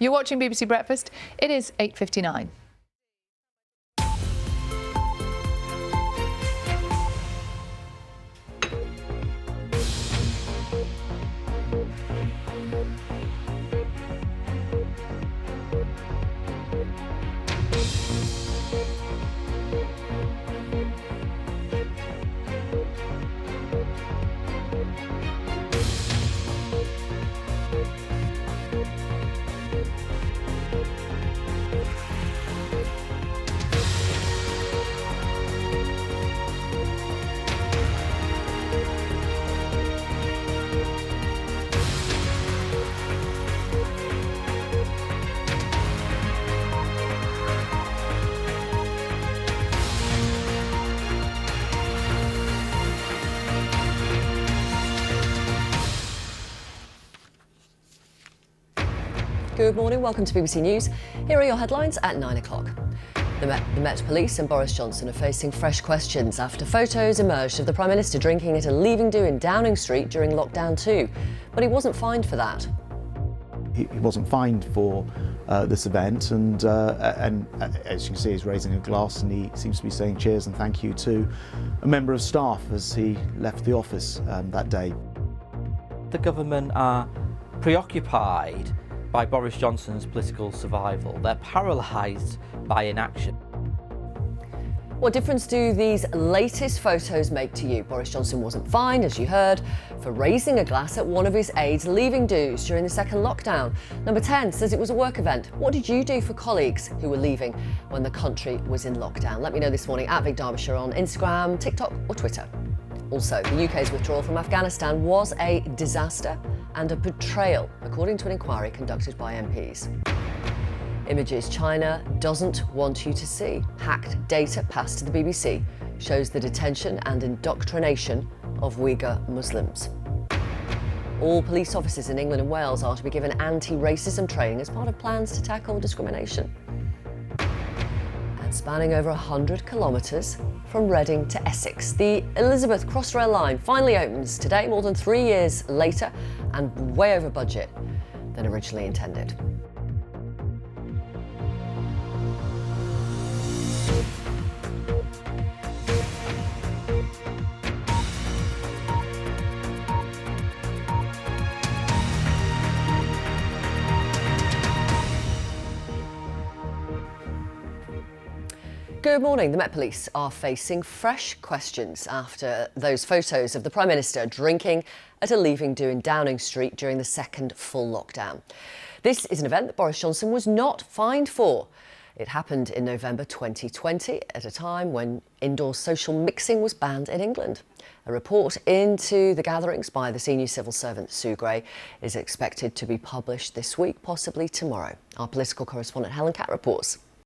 You're watching BBC Breakfast. It is 8:59. Good morning, welcome to BBC News. Here are your headlines at 9 o'clock. The Met Police and Boris Johnson are facing fresh questions after photos emerged of the Prime Minister drinking at a leaving do in Downing Street during lockdown 2. But he wasn't fined for that. He wasn't fined for this event, and as you can see, he's raising a glass and he seems to be saying cheers and thank you to a member of staff as he left the office that day. The government are preoccupied by Boris Johnson's political survival. They're paralysed by inaction. What difference do these latest photos make to you? Boris Johnson wasn't fined, as you heard, for raising a glass at one of his aides' leaving do's during the second lockdown. Number 10 says it was a work event. What did you do for colleagues who were leaving when the country was in lockdown? Let me know this morning at Derbyshire on Instagram, TikTok or Twitter. Also, the UK's withdrawal from Afghanistan was a disaster and a betrayal, according to an inquiry conducted by MPs. Images China doesn't want you to see. Hacked data passed to the BBC shows the detention and indoctrination of Uyghur Muslims. All police officers in England and Wales are to be given anti-racism training as part of plans to tackle discrimination. And spanning over 100 kilometres from Reading to Essex, the Elizabeth Crossrail line finally opens today, more than 3 years later, and way over budget than originally intended. Good morning. The Met Police are facing fresh questions after those photos of the Prime Minister drinking at a leaving do in Downing Street during the second full lockdown. This is an event that Boris Johnson was not fined for. It happened in November 2020 at a time when indoor social mixing was banned in England. A report into the gatherings by the senior civil servant Sue Gray is expected to be published this week, possibly tomorrow. Our political correspondent Helen Catt reports.